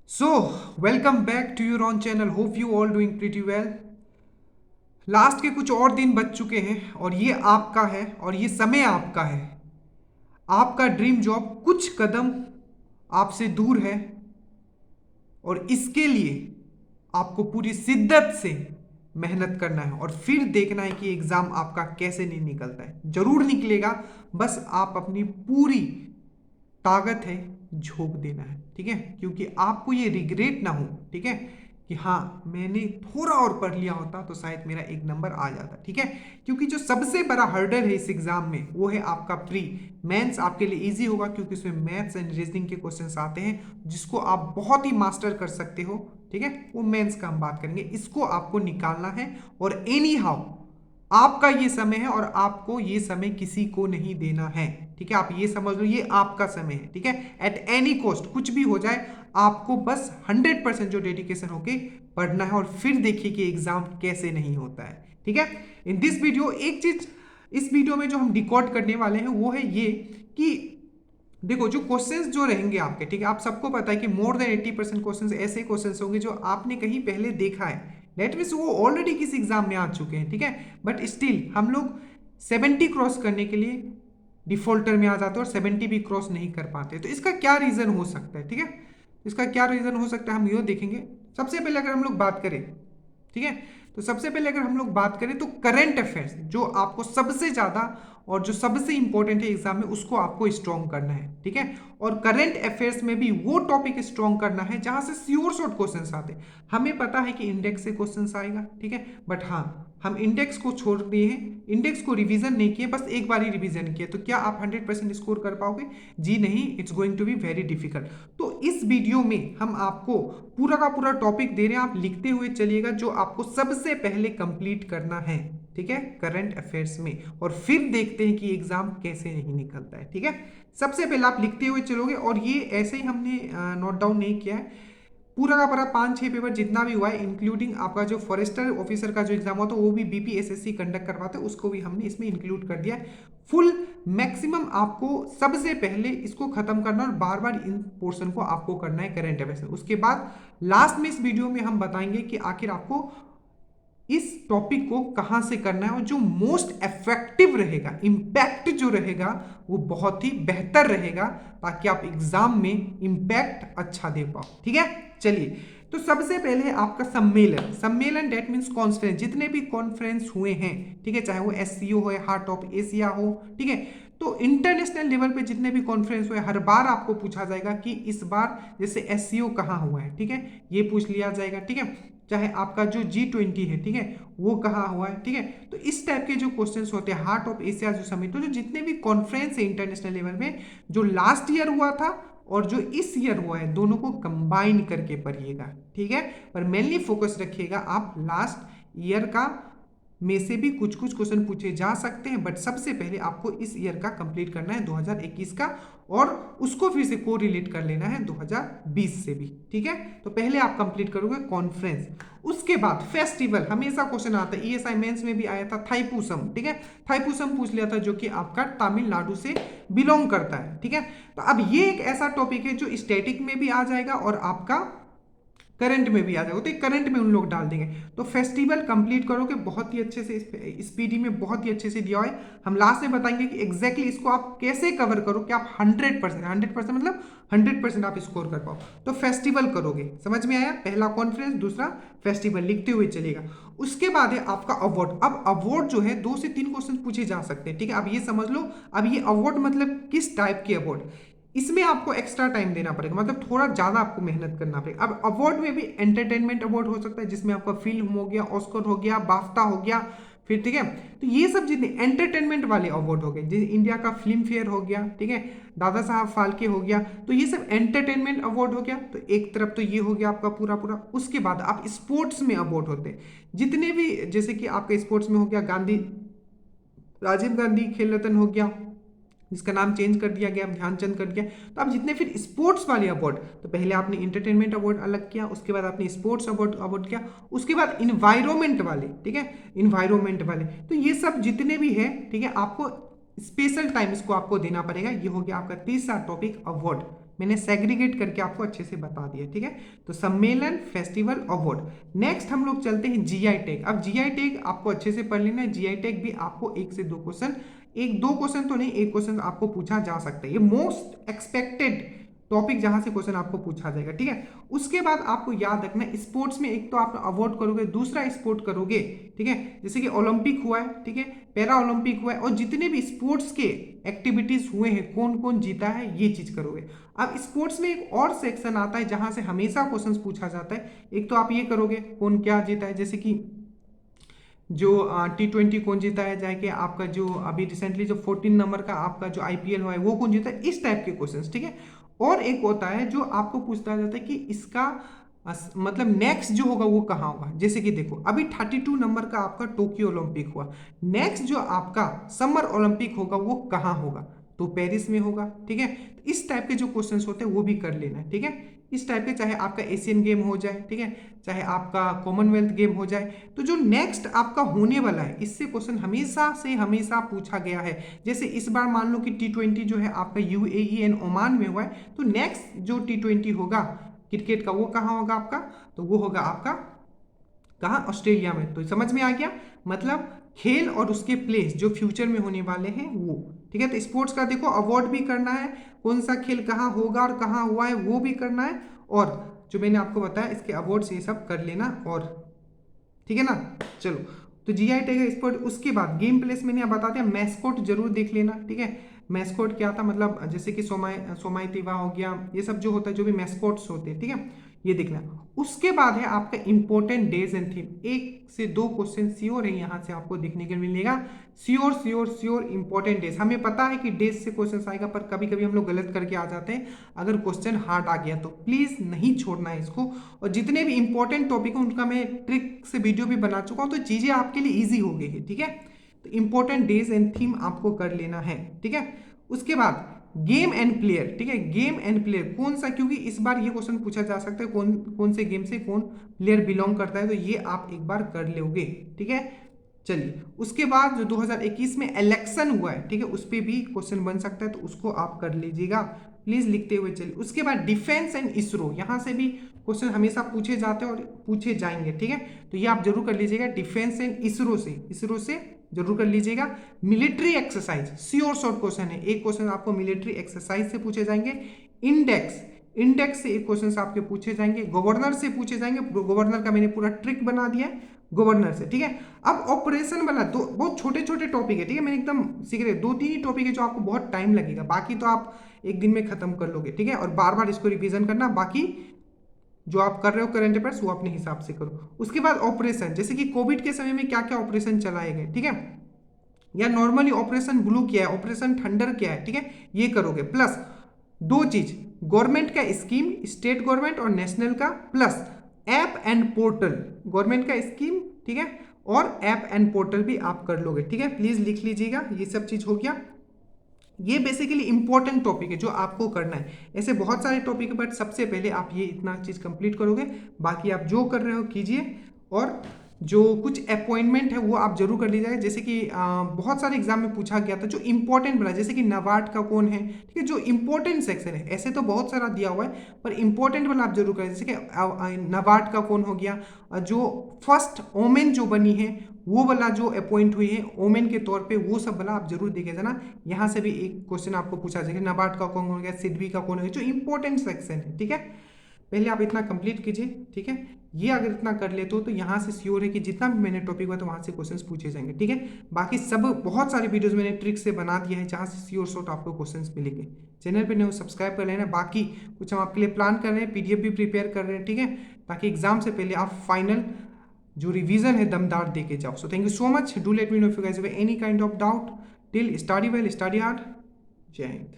So, welcome back to your own channel. Hope you all doing pretty well. Last के कुछ और दिन बच चुके हैं और ये आपका है और ये समय आपका है। आपका ड्रीम जॉब कुछ कदम आपसे दूर है और इसके लिए आपको पूरी शिद्दत से मेहनत करना है और फिर देखना है कि एग्जाम आपका कैसे नहीं निकलता है। जरूर निकलेगा, बस आप अपनी पूरी ताकत है झोंक देना है। ठीक है, क्योंकि आपको ये रिग्रेट ना हो। ठीक है, कि हाँ मैंने थोड़ा और पढ़ लिया होता तो शायद मेरा एक नंबर आ जाता। ठीक है, क्योंकि जो सबसे बड़ा हर्डल है इस एग्जाम में वो है आपका प्री मेंस। आपके लिए इजी होगा क्योंकि उसमें मैथ्स एंड रीजनिंग के क्वेश्चंस आते हैं जिसको आप बहुत ही मास्टर कर सकते हो। ठीक है, वो मेंस का हम बात करेंगे, इसको आपको निकालना है। और एनी हाउ आपका ये समय है और आपको ये समय किसी को नहीं देना है। ठीक है, आप ये समझ लो ये आपका समय है। ठीक है, एट एनी कॉस्ट कुछ भी हो जाए आपको बस 100% जो डेडिकेशन होके पढ़ना है और फिर देखिए कि एग्जाम कैसे नहीं होता है। ठीक है, इन दिस वीडियो एक चीज इस वीडियो में जो हम डिकोड करने वाले हैं वो है ये कि देखो जो क्वेश्चंस जो रहेंगे आपके, ठीक है, आप सबको पता है कि मोर देन 80% क्वेश्चंस ऐसे क्वेश्चंस होंगे जो आपने कहीं पहले देखा है। दैट मीन्स वो ऑलरेडी किसी एग्जाम में आ चुके हैं। ठीक है, बट स्टिल हम लोग 70 क्रॉस करने के लिए डिफॉल्टर में आ जाते हैं और 70 भी क्रॉस नहीं कर पाते। तो इसका क्या रीजन हो सकता है? ठीक है, इसका क्या रीजन हो सकता है हम ये देखेंगे। सबसे पहले अगर हम लोग बात करें, ठीक है, तो सबसे पहले अगर हम लोग बात करें तो करंट अफेयर्स जो आपको सबसे ज्यादा और जो सबसे इंपॉर्टेंट है एग्जाम में उसको आपको स्ट्रॉन्ग करना है। ठीक है, और करंट अफेयर्स में भी वो टॉपिक स्ट्रॉन्ग करना है जहां से श्योर शॉर्ट क्वेश्चंस आते हैं। हमें पता है कि इंडेक्स से क्वेश्चंस आएगा। ठीक है, बट हाँ हम इंडेक्स को छोड़ दिए हैं, इंडेक्स को रिवीजन नहीं किए, बस एक बार ही रिवीजन किया, तो क्या आप 100% स्कोर कर पाओगे? जी नहीं, it's going to be very difficult. तो इस वीडियो में हम आपको पूरा का पूरा टॉपिक दे रहे हैं, आप लिखते हुए चलिएगा जो आपको सबसे पहले कंप्लीट करना है। ठीक है, करंट अफेयर्स में, और फिर देखते हैं कि एग्जाम कैसे नहीं निकलता है। ठीक है, सबसे पहले आप लिखते हुए चलोगे और ये ऐसे ही हमने नोट डाउन नहीं किया है। पूरा का पूरा 5-6 पेपर जितना भी हुआ है इंक्लूडिंग आपका जो फॉरेस्टर ऑफिसर का जो एग्जाम होता है वो भी बीपीएसएससी कंडक्ट करवाते हैं, उसको भी हमने इसमें इंक्लूड कर दिया है। फुल मैक्सिमम आपको सबसे पहले इसको खत्म करना और बार बार इन पोर्शन को आपको करना है करंट अफेयर्स में। उसके बाद लास्ट में इस वीडियो में हम बताएंगे कि आखिर आपको इस टॉपिक को कहां से करना है और जो मोस्ट इफेक्टिव रहेगा, इंपैक्ट जो रहेगा वो बहुत ही बेहतर रहेगा ताकि आप एग्जाम में इंपैक्ट अच्छा दे पाओ। ठीक है, चलिए, तो सबसे पहले आपका सम्मेलन। सम्मेलन डेट मीन्स कॉन्फ्रेंस, जितने भी कॉन्फ्रेंस हुए हैं, ठीक है, चाहे वो एससीओ हो, हार्ट ऑफ एशिया हो, ठीक है, तो इंटरनेशनल लेवल पे जितने भी कॉन्फ्रेंस हुए हर बार आपको पूछा जाएगा कि इस बार जैसे एससीओ कहाँ हुआ है। ठीक है, ये पूछ लिया जाएगा। ठीक है, चाहे आपका जो G20 है, ठीक है, वो कहाँ हुआ है। ठीक है, तो इस टाइप के जो क्वेश्चंस होते हैं, हार्ट ऑफ एशिया जो समिट, तो जो जितने भी कॉन्फ्रेंस है इंटरनेशनल लेवल में जो लास्ट ईयर हुआ था और जो इस ईयर हुआ है दोनों को कंबाइन करके पढ़िएगा। ठीक है, पर मेनली फोकस रखिएगा आप लास्ट ईयर का में से भी कुछ कुछ क्वेश्चन पूछे जा सकते हैं, बट सबसे पहले आपको इस ईयर का कंप्लीट करना है 2021 का, और उसको फिर से को रिलेट कर लेना है 2020 से भी। ठीक है, तो पहले आप कंप्लीट करोगे कॉन्फ्रेंस, उसके बाद फेस्टिवल। हमेशा क्वेश्चन आता है, ईएसआई मेंस में भी आया था थाईपुसम। ठीक है, थाईपुसम पूछ लिया था जो कि आपका तमिलनाडु से बिलोंग करता है। ठीक है, तो अब ये एक ऐसा टॉपिक है जो स्टैटिक में भी आ जाएगा और आपका करंट में भी आ जाएगा, तो करंट में उन लोग डाल देंगे। तो फेस्टिवल कंप्लीट करोगे बहुत ही अच्छे से, स्पीडी में बहुत ही अच्छे से दिया है। हम लास्ट में बताएंगे कि एग्जैक्टली इसको आप कैसे कवर करो कि आप 100% मतलब 100% आप स्कोर कर पाओ। तो फेस्टिवल करोगे, समझ में आया? पहला कॉन्फ्रेंस, दूसरा फेस्टिवल, लिखते हुए चलेगा। उसके बाद है आपका अवार्ड। अब अवार्ड जो है 2 से 3 क्वेश्चन पूछे जा सकते हैं। ठीक है, अब ये समझ लो, अब ये अवार्ड मतलब किस टाइप के अवार्ड, इसमें आपको एक्स्ट्रा टाइम देना पड़ेगा, मतलब थोड़ा ज्यादा आपको मेहनत करना पड़ेगा। अब अवार्ड में भी एंटरटेनमेंट अवार्ड हो सकता है जिसमें आपका फिल्म हो गया, ऑस्कर हो गया, बाफ्टा हो गया, फिर ठीक है, तो ये सब जितने एंटरटेनमेंट वाले अवार्ड हो गए, जैसे इंडिया का फिल्म फेयर हो गया, ठीक है, दादा साहब फाल्के हो गया, तो ये सब एंटरटेनमेंट अवार्ड हो गया। तो एक तरफ तो ये हो गया आपका पूरा पूरा। उसके बाद आप स्पोर्ट्स में अवार्ड होते हैं जितने भी, जैसे कि आपका स्पोर्ट्स में हो गया गांधी राजीव गांधी खेल रत्न हो गया, जिसका नाम चेंज कर दिया गया, ध्यानचंद कर दिया। तो अब जितने फिर स्पोर्ट्स वाले अवार्ड, तो पहले आपने इंटरटेनमेंट अवार्ड अलग किया, उसके बाद आपने स्पोर्ट्स अवार्ड अवार्ड किया, उसके बाद इन्वायरमेंट वाले, ठीक है, इन्वायरमेंट वाले, तो ये सब जितने भी है, ठीक है, आपको स्पेशल टाइम इसको आपको देना पड़ेगा। ये हो गया आपका तीसरा टॉपिक अवार्ड। मैंने सेग्रीगेट करके आपको अच्छे से बता दिया, ठीक है। तो सम्मेलन, फेस्टिवल, अवार्ड। नेक्स्ट हम लोग चलते हैं जीआई टैग। अब जीआई टैग आपको अच्छे से पढ़ लेना है। जीआई टैग भी आपको 1 से 2 क्वेश्चन, 1-2 क्वेश्चन तो नहीं, 1 क्वेश्चन आपको पूछा जा सकता है। ये मोस्ट एक्सपेक्टेड टॉपिक जहां से क्वेश्चन आपको पूछा जाएगा, ठीक है। उसके बाद आपको याद रखना, स्पोर्ट्स में एक तो आप अवार्ड करोगे, दूसरा स्पोर्ट करोगे, ठीक है। जैसे कि ओलंपिक हुआ है, ठीक है, पैरा ओलंपिक हुआ है, और जितने भी स्पोर्ट्स के एक्टिविटीज हुए हैं, कौन कौन जीता है, ये चीज करोगे। अब स्पोर्ट्स में एक और सेक्शन आता है जहां से हमेशा क्वेश्चन पूछा जाता है। एक तो आप ये करोगे कौन क्या जीता है, जैसे कि जो T20 कौन जीता है, जाए कि आपका जो अभी रिसेंटली जो 14 नंबर का आपका जो IPL हुआ है वो कौन जीता है, इस टाइप के क्वेश्चंस, ठीक है। और एक होता है जो आपको पूछता जाता है कि इसका मतलब नेक्स्ट जो होगा वो कहाँ होगा। जैसे कि देखो अभी 32 नंबर का आपका टोक्यो ओलंपिक हुआ, नेक्स्ट जो आपका समर ओलंपिक होगा वो कहाँ होगा, तो पेरिस में होगा, ठीक है। तो इस टाइप के जो क्वेश्चंस होते हैं वो भी कर लेना है, ठीक है। इस टाइप के, चाहे आपका एशियन गेम हो जाए, ठीक है, चाहे आपका कॉमनवेल्थ गेम हो जाए, तो जो नेक्स्ट आपका होने वाला है इससे क्वेश्चन हमेशा से हमेशा पूछा गया है। जैसे इस बार मान लो कि T20 जो है आपका UAE एंड ओमान में हुआ है, तो नेक्स्ट जो T20 होगा क्रिकेट का वो कहाँ होगा आपका, तो वो होगा आपका कहाँ, ऑस्ट्रेलिया में। तो समझ में आ गया, मतलब खेल और उसके प्लेस जो फ्यूचर में होने वाले हैं वो, ठीक है। तो स्पोर्ट्स का देखो अवार्ड भी करना है, कौन सा खेल कहाँ होगा और कहाँ हुआ है वो भी करना है, और जो मैंने आपको बताया इसके अवार्ड्स ये सब कर लेना, और ठीक है ना। चलो, तो जीआई टैग है स्पोर्ट। उसके बाद गेम प्लेस मैंने बता दिया, मैस्कॉट जरूर देख लेना, ठीक है। मैस्कॉट क्या था, मतलब जैसे कि सोमाई तिवा हो गया, ये सब जो होता है, जो भी मैस्कॉट्स होते हैं, ठीक है, ये देखना। उसके बाद है आपका इंपॉर्टेंट डेज एंड थीम। 1 से 2 क्वेश्चन श्योर है यहाँ से आपको देखने को मिलेगा, sure sure sure important days. हमें पता है कि डेज से क्वेश्चन आएगा, पर कभी कभी हम लोग गलत करके आ जाते हैं। अगर क्वेश्चन हार्ड आ गया तो प्लीज नहीं छोड़ना है इसको। और जितने भी इंपॉर्टेंट टॉपिक हैं उनका मैं ट्रिक से वीडियो भी बना चुका हूँ, तो चीजें आपके लिए ईजी हो गई है, ठीक है। तो इंपॉर्टेंट डेज एंड थीम आपको कर लेना है, ठीक है। उसके बाद गेम एंड प्लेयर, ठीक है, गेम एंड प्लेयर कौन सा, क्योंकि इस बार ये क्वेश्चन पूछा जा सकता है कौन कौन से गेम से कौन प्लेयर बिलोंग करता है, तो ये आप एक बार कर लोगे, ठीक है। चलिए, उसके बाद जो 2021 में इलेक्शन हुआ है, ठीक है, उस पर भी क्वेश्चन बन सकता है, तो उसको आप कर लीजिएगा, प्लीज लिखते हुए चलिए। उसके बाद डिफेंस एंड इसरो, यहां से भी क्वेश्चन हमेशा पूछे जाते हैं और पूछे जाएंगे, ठीक है। तो ये आप जरूर कर लीजिएगा, डिफेंस एंड इसरो से जरूर कर लीजिएगा। Military exercise sure short question है, एक क्वेश्चन आपको मिलिट्री एक्सरसाइज से पूछे जाएंगे। इंडेक्स से एक क्वेश्चन आपके पूछे जाएंगे। गवर्नर से पूछे जाएंगे, गवर्नर का मैंने पूरा ट्रिक बना दिया है गवर्नर से, ठीक है। अब ऑपरेशन वाला दो बहुत छोटे छोटे टॉपिक है, ठीक है, मैंने एकदम सीक्रेट 2-3 ही टॉपिक है जो आपको बहुत टाइम लगेगा, बाकी तो आप एक दिन में खत्म कर लोगे, ठीक है। और बार बार इसको रिवीजन करना, बाकी जो आप कर रहे हो करंट अफेयर्स वो अपने हिसाब से करो। उसके बाद ऑपरेशन, जैसे कि कोविड के समय में क्या क्या ऑपरेशन चलाए गए, ठीक है, या नॉर्मली ऑपरेशन ब्लू क्या है, ऑपरेशन थंडर क्या है, ठीक है, ये करोगे। प्लस 2 चीज, गवर्नमेंट का स्कीम, स्टेट गवर्नमेंट और नेशनल का, plus app and portal, government का स्कीम, ठीक है, और ऐप एंड पोर्टल भी आप कर लोगे, ठीक है। प्लीज लिख लीजिएगा, ये सब चीज हो गया। ये बेसिकली इंपॉर्टेंट टॉपिक है जो आपको करना है। ऐसे बहुत सारे टॉपिक है, बट सबसे पहले आप ये इतना चीज कंप्लीट करोगे, बाकी आप जो कर रहे हो कीजिए। और जो कुछ अपॉइंटमेंट है वो आप जरूर कर लीजिएगा, जैसे कि बहुत सारे एग्जाम में पूछा गया था जो इंपॉर्टेंट बना, जैसे कि नाबार्ड का कौन है, ठीक है, जो इंपॉर्टेंट सेक्शन है। ऐसे तो बहुत सारा दिया हुआ है, पर इंपॉर्टेंट वाला आप जरूर करें, जैसे कि नाबार्ड का कौन हो गया, जो फर्स्ट ओमेन जो बनी है वो वाला जो अपॉइंट हुई है ओमेन के तौर पे, वो सब वाला आप जरूर देखे जाना। यहाँ से भी एक क्वेश्चन आपको पूछा जाएगा, नाबार्ड का कौन हो गया, सिडबी का कौन हो गया, जो इंपॉर्टेंट सेक्शन है, ठीक है। पहले आप इतना कंप्लीट कीजिए, ठीक है। ये अगर इतना कर लेते हो तो यहाँ से श्योर है कि जितना भी मैंने टॉपिक हुआ तो वहाँ से क्वेश्चंस पूछे जाएंगे, ठीक है। बाकी सब बहुत सारे वीडियोस मैंने ट्रिक से बना दिया है जहाँ से श्योर शॉर्ट आपको क्वेश्चंस मिलेंगे। चैनल पे नहीं हो सब्सक्राइब कर लेना। बाकी कुछ हम आपके लिए प्लान कर रहे हैं, PDF भी प्रिपेयर कर रहे हैं, ठीक है, ताकि एग्जाम से पहले आप फाइनल जो रिवीजन है दमदार दे के जाओ। So thank you so much, do let me know if you guys have any kind of doubt. Till study well, study hard. जय हिंद।